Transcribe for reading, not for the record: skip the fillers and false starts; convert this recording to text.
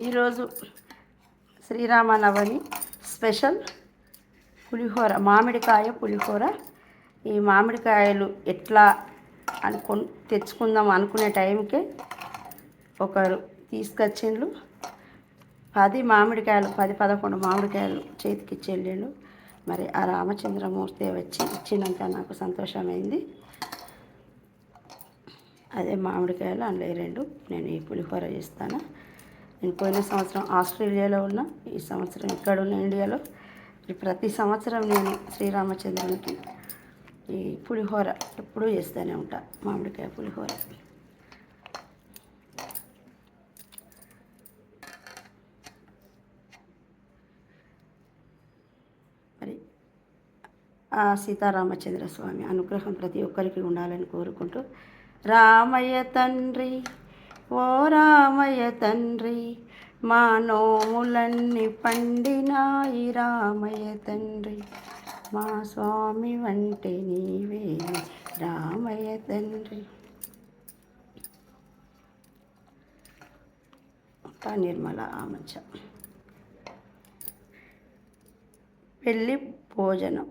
ఈరోజు శ్రీరామనవమి స్పెషల్ పులిహోర, మామిడికాయ పులిహోర. ఈ మామిడికాయలు ఎట్లా తెచ్చుకుందాం అనుకునే టైంకే ఒకరు తీసుకొచ్చిండ్రు 10 మామిడికాయలు, 10-11 మామిడికాయలు చేతికిచ్చి వెళ్ళిండు. మరి ఆ రామచంద్రమూర్తి వచ్చి ఇచ్చినంత నాకు సంతోషమైంది. అదే మామిడికాయలు అందులో 2 నేను ఈ పులిహోర చేస్తాను. నేను పోయిన సంవత్సరం ఆస్ట్రేలియాలో ఉన్నా, ఈ సంవత్సరం ఇక్కడ ఉన్న ఇండియాలో. ప్రతి సంవత్సరం నేను శ్రీరామచంద్రునికి ఈ పులిహోర ఎప్పుడూ చేస్తూనే ఉంటా, మామిడికాయ పులిహోర. మరి ఆ సీతారామచంద్ర స్వామి అనుగ్రహం ప్రతి ఒక్కరికి ఉండాలని కోరుకుంటూ, రామయ్య తండ్రి ఓ రామయ్య తండ్రి, మా నోములన్నీ పండినాయి రామయ్య తండ్రి, మా స్వామి వంటే నీవే రామయ్య తండ్రి. నిర్మల ఆమంచ పెళ్ళి భోజనం.